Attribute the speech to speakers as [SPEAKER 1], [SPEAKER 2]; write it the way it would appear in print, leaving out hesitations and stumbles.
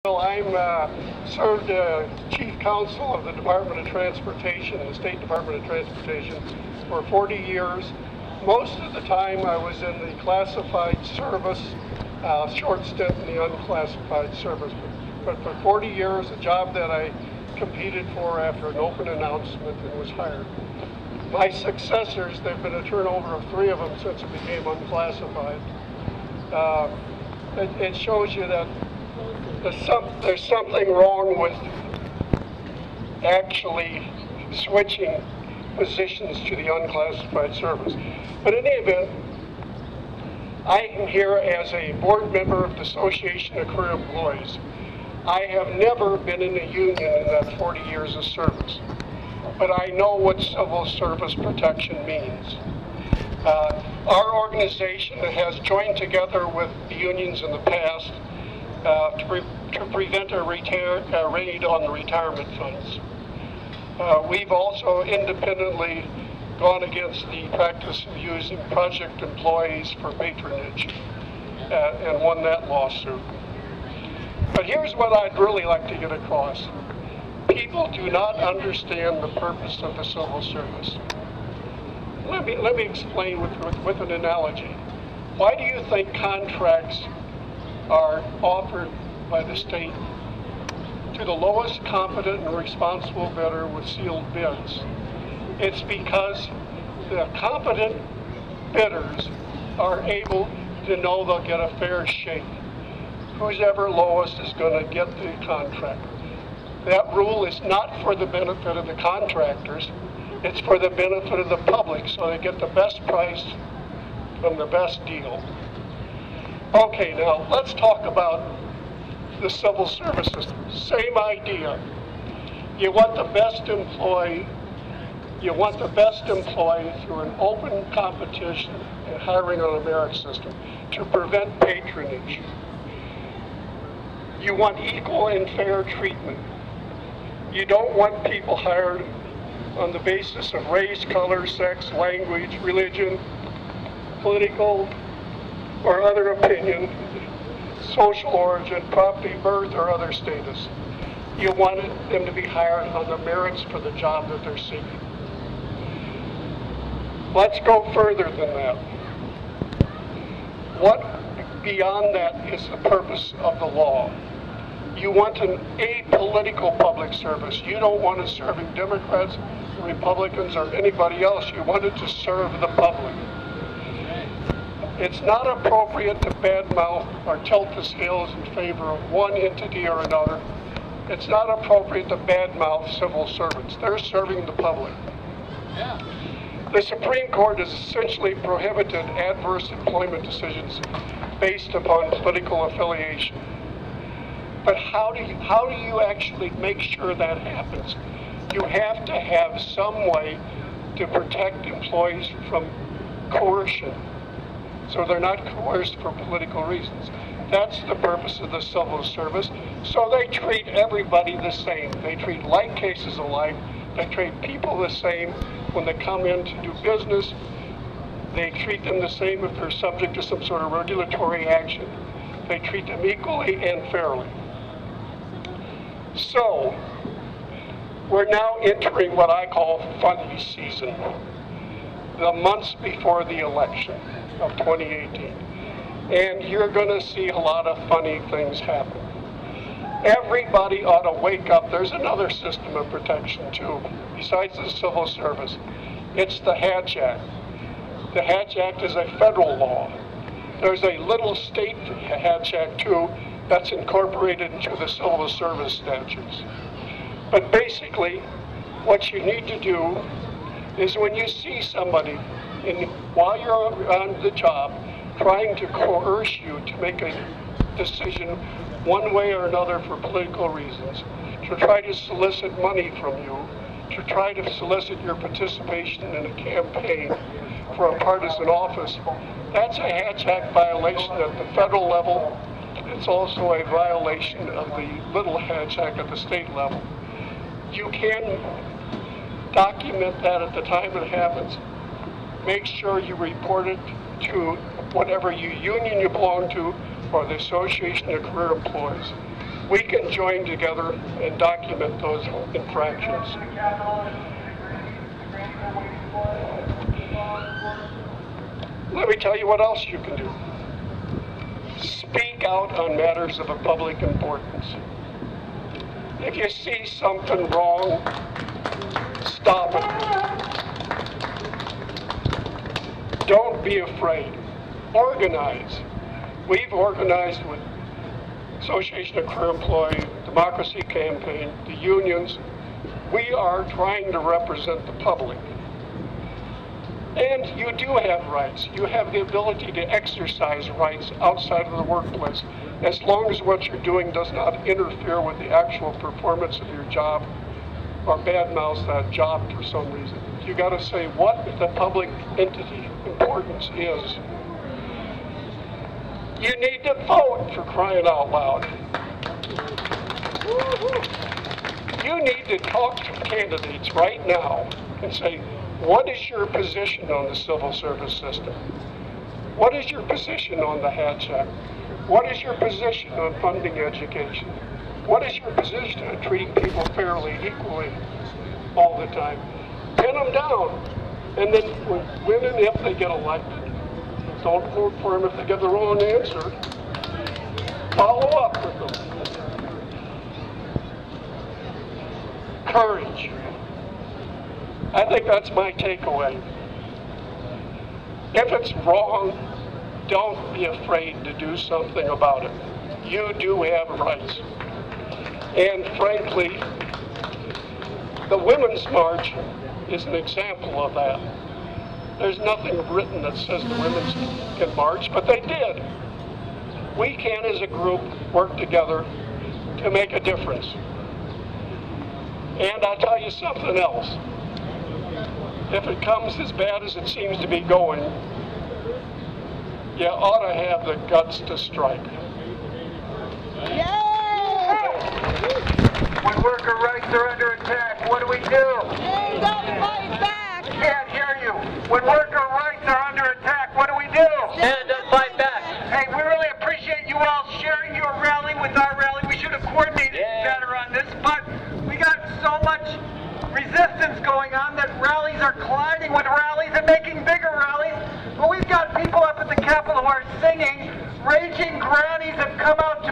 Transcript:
[SPEAKER 1] Well, I'm served Chief Counsel of the Department of Transportation, the State Department of Transportation, for 40 years. Most of the time I was in the classified service, short stint in the unclassified service. But for 40 years, a job that I competed for after an open announcement and was hired. My successors, there have been a turnover of 3 of them since it became unclassified. It shows you that there's something wrong with actually switching positions to the unclassified service. But in any event, I am here as a board member of the Association of Career Employees. I have never been in a union in that 40 years of service, but I know what civil service protection means. Our organization has joined together with the unions in the past to prevent a raid on the retirement funds. We've also independently gone against the practice of using project employees for patronage and won that lawsuit. But here's what I'd really like to get across. People do not understand the purpose of the civil service. Let me explain with an analogy. Why do you think contracts are offered by the state to the lowest competent and responsible bidder with sealed bids? It's because the competent bidders are able to know they'll get a fair shake. Who's ever lowest is going to get the contract. That rule is not for the benefit of the contractors, it's for the benefit of the public, so they get the best price from the best deal. Okay, now let's talk about the civil service system. Same idea. You want the best employee through an open competition and hiring on a merit system to prevent patronage. You want equal and fair treatment. You don't want people hired on the basis of race, color, sex, language, religion, political or other opinion, social origin, property, birth, or other status. You want them to be hired on the merits for the job that they're seeking. Let's go further than that. What beyond that is the purpose of the law? You want an apolitical public service. You don't want it serving Democrats, Republicans, or anybody else. You want it to serve the public. It's not appropriate to badmouth or tilt the scales in favor of one entity or another. It's not appropriate to badmouth civil servants. They're serving the public. The Supreme Court has essentially prohibited adverse employment decisions based upon political affiliation. But how do you actually make sure that happens? You have to have some way to protect employees from coercion, so they're not coerced for political reasons. That's the purpose of the civil service. So they treat everybody the same. They treat like cases alike. They treat people the same when they come in to do business. They treat them the same if they're subject to some sort of regulatory action. They treat them equally and fairly. So, we're now entering what I call funny season, the months before the election of 2018. And you're going to see a lot of funny things happen. Everybody ought to wake up. There's another system of protection too, besides the civil service. It's the Hatch Act. The Hatch Act is a federal law. There's a little state Hatch Act too that's incorporated into the civil service statutes. But basically, what you need to do is when you see somebody, while you're on the job, trying to coerce you to make a decision one way or another for political reasons, to try to solicit money from you, to try to solicit your participation in a campaign for a partisan office, that's a Hatch Act violation at the federal level. It's also a violation of the Little Hatch Act at the state level. You can document that at the time it happens. Make sure you report it to whatever union you belong to or the Association of Career Employees. we can join together and document those infractions. Let me tell you what else you can do. Speak out on matters of a public importance. If you see something wrong, stop it. Don't be afraid. Organize. We've organized with Association of Career Employees, Democracy Campaign, the unions. We are trying to represent the public. And you do have rights. You have the ability to exercise rights outside of the workplace, as long as what you're doing does not interfere with the actual performance of your job or badmouth that job for some reason. You got to say what the public entity importance is. You need to vote, for crying out loud. You need to talk to candidates right now and say, what is your position on the civil service system? What is your position on the Hatch Act? What is your position on funding education? What is your position on treating people fairly, equally, all the time? Pin them down. And then when and if they get elected, don't vote for them if they get the wrong answer. Follow up with them. Courage. I think that's my takeaway. If it's wrong, don't be afraid to do something about it. You do have rights. And frankly, the Women's March is an example of that. There's nothing written that says the women can march, but they did. We can, as a group, work together to make a difference. And I'll tell you something else. If it comes as bad as it seems to be going, you ought to have the guts to strike.
[SPEAKER 2] Yeah!
[SPEAKER 3] When worker rights are under attack, what do we do?
[SPEAKER 2] Stand up, fight back!
[SPEAKER 3] Can't hear you. When worker rights are under attack, what do we do?
[SPEAKER 2] Stand up, fight back!
[SPEAKER 3] Hey, we really appreciate you all sharing your rally with our rally. We should have coordinated better on this, but we got so much resistance going on that rallies are colliding with rallies and making bigger rallies. But we've got people up at the Capitol who are singing. Raging grannies have come out to